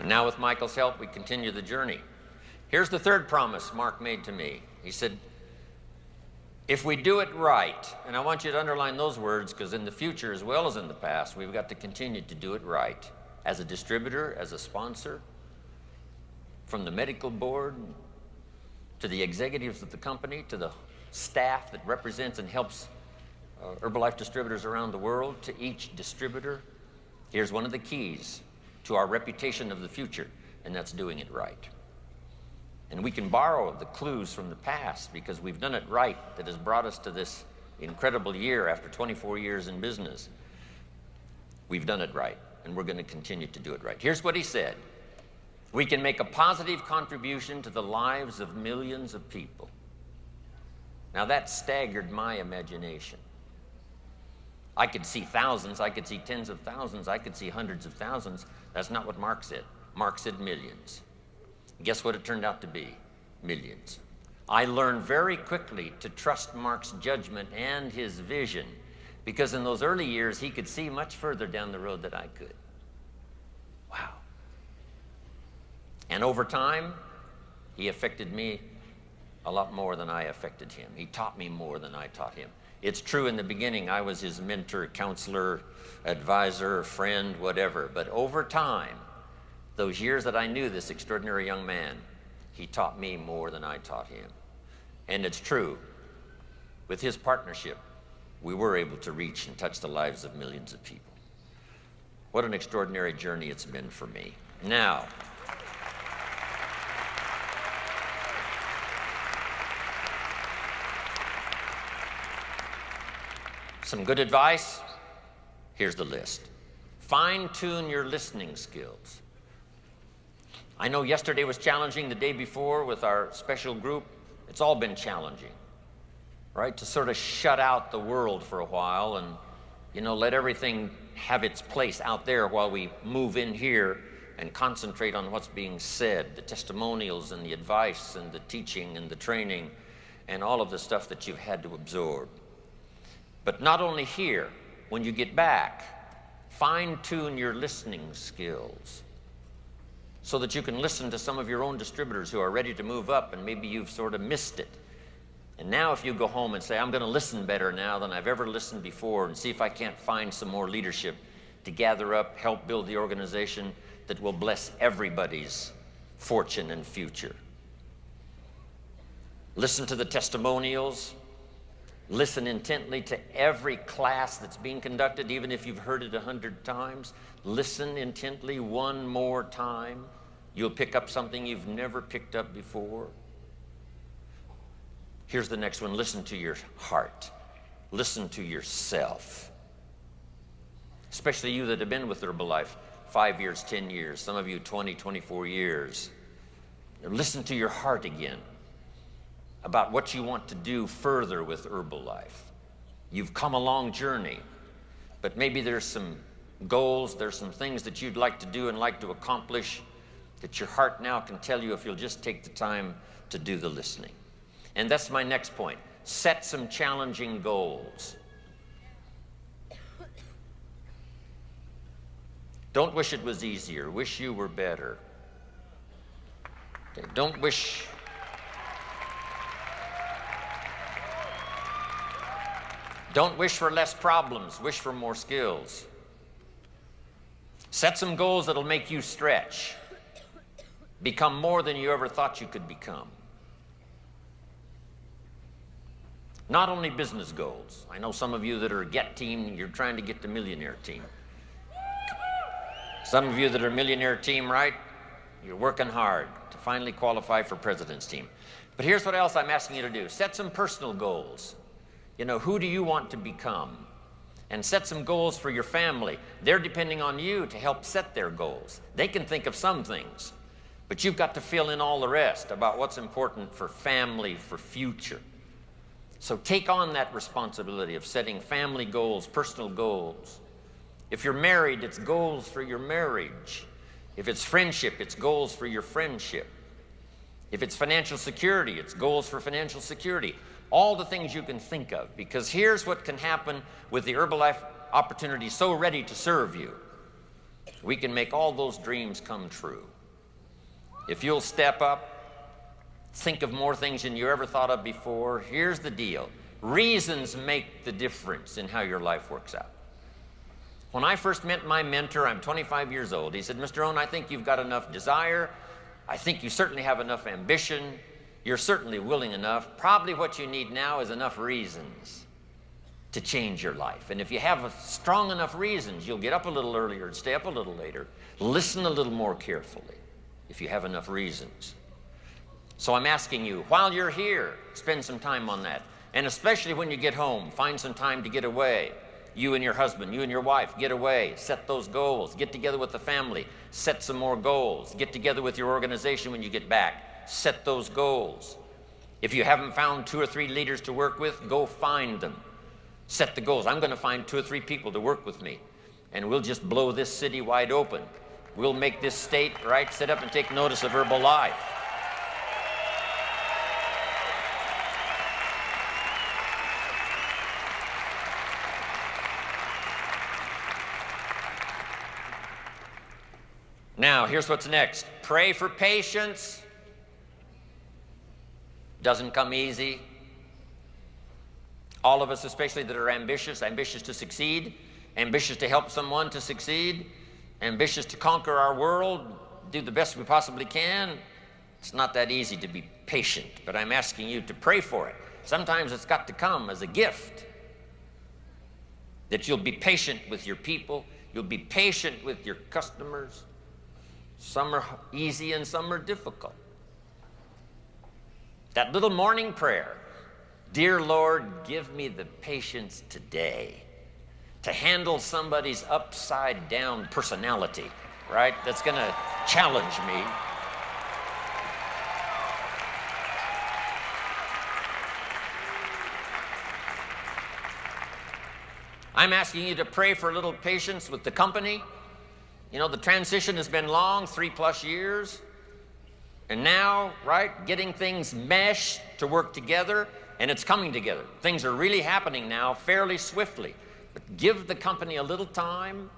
And now with Michael's help, we continue the journey. Here's the third promise Mark made to me. He said, if we do it right, and I want you to underline those words because in the future as well as in the past, we've got to continue to do it right. As a distributor, as a sponsor, from the medical board, to the executives of the company, to the staff that represents and helps Herbalife distributors around the world, to each distributor, here's one of the keys to our reputation of the future, and that's doing it right. And we can borrow the clues from the past because we've done it right that has brought us to this incredible year after 24 years in business. We've done it right, and we're going to continue to do it right. Here's what he said. We can make a positive contribution to the lives of millions of people. Now that staggered my imagination. I could see thousands, I could see tens of thousands, I could see hundreds of thousands. That's not what Mark said. Mark said millions. Guess what it turned out to be? Millions. I learned very quickly to trust Mark's judgment and his vision because in those early years, he could see much further down the road than I could. Wow. And over time, he affected me a lot more than I affected him. He taught me more than I taught him. It's true in the beginning, I was his mentor, counselor, advisor, friend, whatever. But over time, those years that I knew this extraordinary young man, he taught me more than I taught him. And it's true, with his partnership, we were able to reach and touch the lives of millions of people. What an extraordinary journey it's been for me. Now, some good advice, here's the list. Fine-tune your listening skills. I know yesterday was challenging, the day before with our special group. It's all been challenging, right? To sort of shut out the world for a while and, you know, let everything have its place out there while we move in here and concentrate on what's being said, the testimonials and the advice and the teaching and the training and all of the stuff that you've had to absorb. But not only here, when you get back, fine-tune your listening skills so that you can listen to some of your own distributors who are ready to move up and maybe you've sort of missed it. And now if you go home and say, I'm going to listen better now than I've ever listened before and see if I can't find some more leadership to gather up, help build the organization that will bless everybody's fortune and future. Listen to the testimonials. Listen intently to every class that's being conducted, even if you've heard it 100 times. Listen intently one more time. You'll pick up something you've never picked up before. Here's the next one. Listen to your heart. Listen to yourself. Especially you that have been with Herbalife 5 years, 10 years, some of you 20, 24 years. Listen to your heart again about what you want to do further with Herbalife. You've come a long journey, but maybe there's some goals, there's some things that you'd like to do and like to accomplish that your heart now can tell you if you'll just take the time to do the listening. And that's my next point. Set some challenging goals. Don't wish it was easier. Wish you were better. Okay, don't wish for less problems. Wish for more skills. Set some goals that'll make you stretch. Become more than you ever thought you could become. Not only business goals. I know some of you that are a get team, you're trying to get the millionaire team. Some of you that are a millionaire team, right? You're working hard to finally qualify for president's team. But here's what else I'm asking you to do. Set some personal goals. You know, who do you want to become? And set some goals for your family. They're depending on you to help set their goals. They can think of some things, but you've got to fill in all the rest about what's important for family, for future. So take on that responsibility of setting family goals, personal goals. If you're married, it's goals for your marriage. If it's friendship, it's goals for your friendship. If it's financial security, it's goals for financial security. All the things you can think of, because here's what can happen with the Herbalife opportunity so ready to serve you. we can make all those dreams come true. If you'll step up, think of more things than you ever thought of before. Here's the deal. Reasons make the difference in how your life works out. When I first met my mentor, I'm 25 years old. He said, Mr. Rohn, I think you've got enough desire. I think you certainly have enough ambition. You're certainly willing enough. Probably what you need now is enough reasons to change your life. And if you have strong enough reasons, you'll get up a little earlier and stay up a little later. Listen a little more carefully if you have enough reasons. So I'm asking you, while you're here, spend some time on that. And especially when you get home, find some time to get away. You and your husband, you and your wife, get away, set those goals, get together with the family, set some more goals, get together with your organization when you get back, set those goals. If you haven't found 2 or 3 leaders to work with, go find them. Set the goals. I'm going to find 2 or 3 people to work with me, and we'll just blow this city wide open. We'll make this state, right, sit up and take notice of Herbalife. Now, here's what's next. Pray for patience. Doesn't come easy. All of us, especially that are ambitious to succeed, ambitious to help someone to succeed, ambitious to conquer our world, do the best we possibly can. It's not that easy to be patient, but I'm asking you to pray for it. Sometimes it's got to come as a gift. That you'll be patient with your people, you'll be patient with your customers. Some are easy and some are difficult. That little morning prayer, dear Lord, give me the patience today to handle somebody's upside down personality, right? That's going to challenge me. I'm asking you to pray for a little patience with the company. You know, the transition has been long, 3+ years. And now, right, getting things meshed to work together, and it's coming together. Things are really happening now fairly swiftly. But give the company a little time.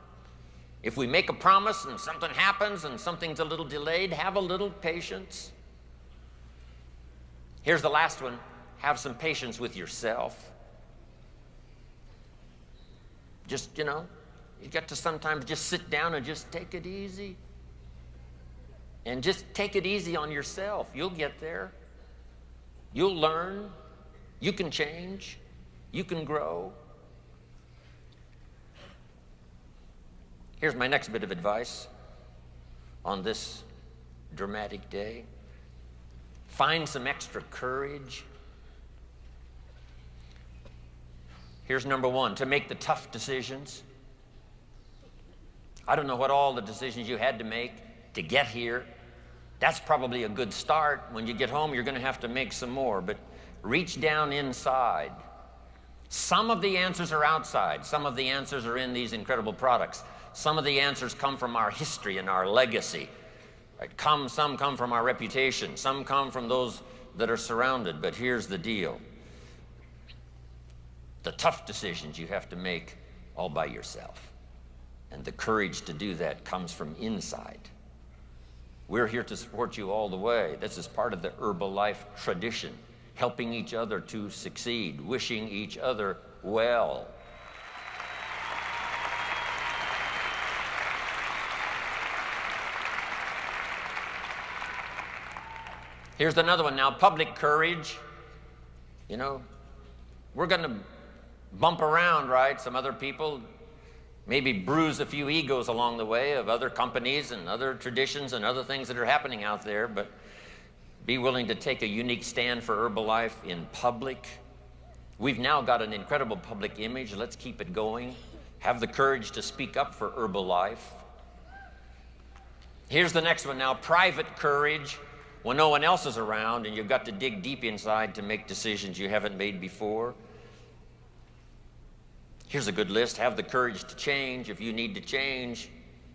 If we make a promise and something happens and something's a little delayed, have a little patience. Here's the last one. Have some patience with yourself. Just, you know, you got to sometimes just sit down and just take it easy. And just take it easy on yourself. You'll get there. You'll learn. You can change. You can grow. Here's my next bit of advice on this dramatic day. Find some extra courage. Here's number 1, to make the tough decisions. I don't know what all the decisions you had to make to get here. That's probably a good start. When you get home, you're going to have to make some more, but reach down inside. Some of the answers are outside. Some of the answers are in these incredible products. Some of the answers come from our history and our legacy. Right? Some come from our reputation. Some come from those that are surrounded. But here's the deal. The tough decisions you have to make all by yourself. And the courage to do that comes from inside. We're here to support you all the way. This is part of the Herbalife tradition. Helping each other to succeed. Wishing each other well. Here's another one now, public courage. You know, we're going to bump around, right? Some other people, maybe bruise a few egos along the way of other companies and other traditions and other things that are happening out there, but be willing to take a unique stand for Herbalife in public. We've now got an incredible public image. Let's keep it going. Have the courage to speak up for Herbalife. Here's the next one now, private courage. When no one else is around and you've got to dig deep inside to make decisions you haven't made before. Here's a good list. Have the courage to change. If you need to change,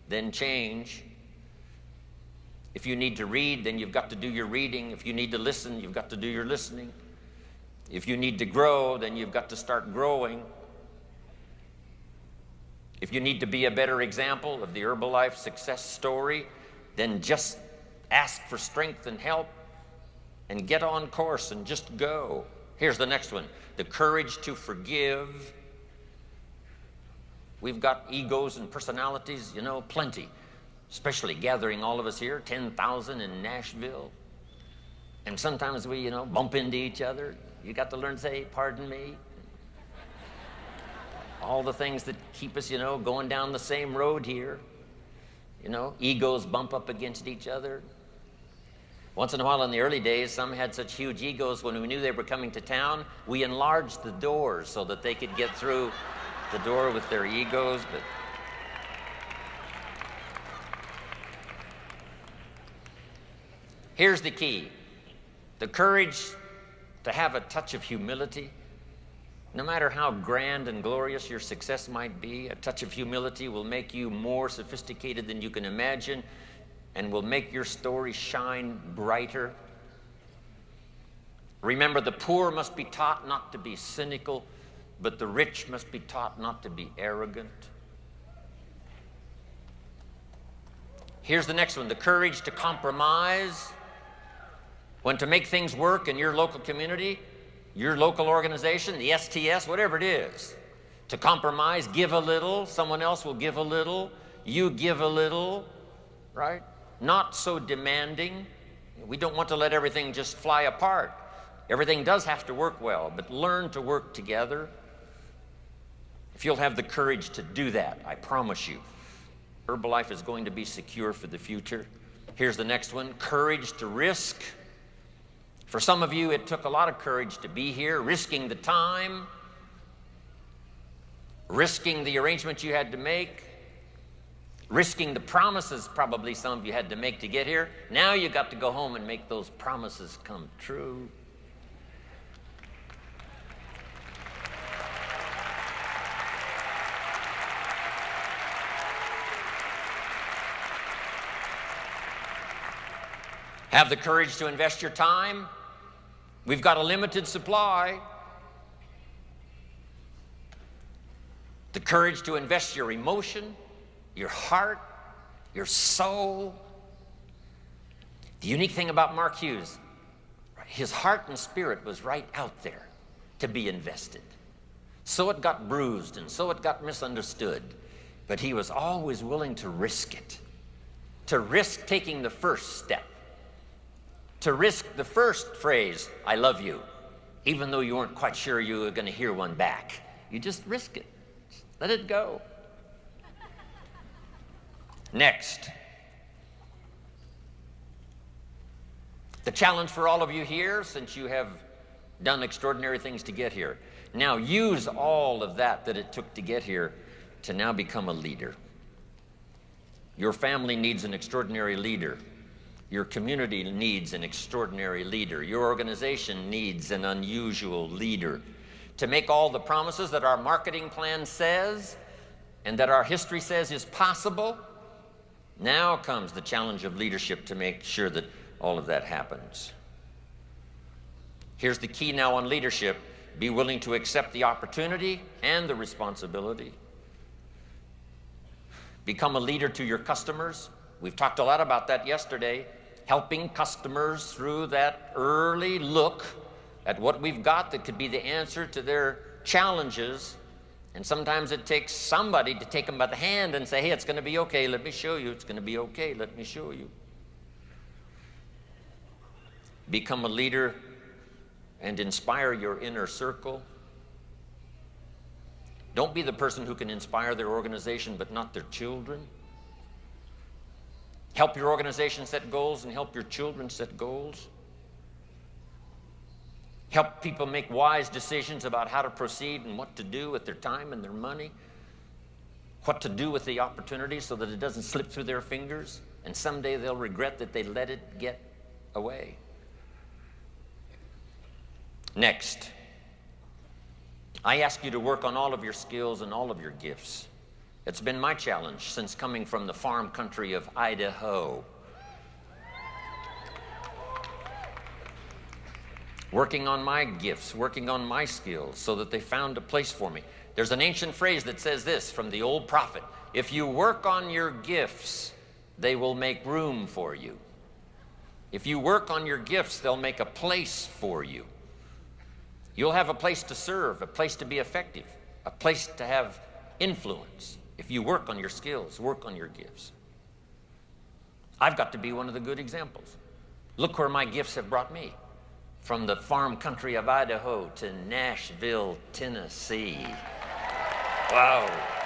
then change. If you need to read, then you've got to do your reading. If you need to listen, you've got to do your listening. If you need to grow, then you've got to start growing. If you need to be a better example of the Herbalife success story, then just ask for strength and help and get on course and just go. Here's the next one, the courage to forgive. We've got egos and personalities, you know, plenty, especially gathering all of us here, 10,000 in Nashville. And sometimes we, you know, bump into each other. You got to learn to say, pardon me. All the things that keep us, you know, going down the same road here. You know, egos bump up against each other. Once in a while in the early days, some had such huge egos when we knew they were coming to town, we enlarged the doors so that they could get through the door with their egos. But here's the key, the courage to have a touch of humility. No matter how grand and glorious your success might be, a touch of humility will make you more sophisticated than you can imagine and will make your story shine brighter. Remember, the poor must be taught not to be cynical, but the rich must be taught not to be arrogant. Here's the next one, the courage to compromise. When to make things work in your local community, your local organization, the STS, whatever it is, to compromise, give a little, someone else will give a little, you give a little, right? Not so demanding. We don't want to let everything just fly apart. Everything does have to work well, but learn to work together. If you'll have the courage to do that, I promise you, Herbalife is going to be secure for the future. Here's the next one, courage to risk. For some of you, it took a lot of courage to be here, risking the time, risking the arrangements you had to make, risking the promises probably some of you had to make to get here. Now you got to go home and make those promises come true. Have the courage to invest your time. We've got a limited supply. The courage to invest your emotion, your heart, your soul. The unique thing about Mark Hughes, his heart and spirit was right out there to be invested. So it got bruised and so it got misunderstood, but he was always willing to risk it, to risk taking the first step, to risk the first phrase, I love you, even though you weren't quite sure you were going to hear one back. You just risk it. Let it go. Next, the challenge for all of you here, since you have done extraordinary things to get here, now use all of that it took to get here to now become a leader. Your family needs an extraordinary leader. Your community needs an extraordinary leader. Your organization needs an unusual leader. To make all the promises that our marketing plan says and that our history says is possible, now comes the challenge of leadership to make sure that all of that happens. Here's the key now on leadership. Be willing to accept the opportunity and the responsibility. Become a leader to your customers. We've talked a lot about that yesterday. Helping customers through that early look at what we've got that could be the answer to their challenges. And sometimes it takes somebody to take them by the hand and say, hey, it's going to be okay. Let me show you. It's going to be okay. Let me show you. Become a leader and inspire your inner circle. Don't be the person who can inspire their organization but not their children. Help your organization set goals and help your children set goals. Help people make wise decisions about how to proceed and what to do with their time and their money. What to do with the opportunity so that it doesn't slip through their fingers and someday they'll regret that they let it get away. Next, I ask you to work on all of your skills and all of your gifts. It's been my challenge since coming from the farm country of Idaho. Working on my gifts, working on my skills so that they found a place for me. There's an ancient phrase that says this from the old prophet: if you work on your gifts, they will make room for you. If you work on your gifts, they'll make a place for you. You'll have a place to serve, a place to be effective, a place to have influence. If you work on your skills, work on your gifts. I've got to be one of the good examples. Look where my gifts have brought me. From the farm country of Idaho to Nashville, Tennessee. Wow.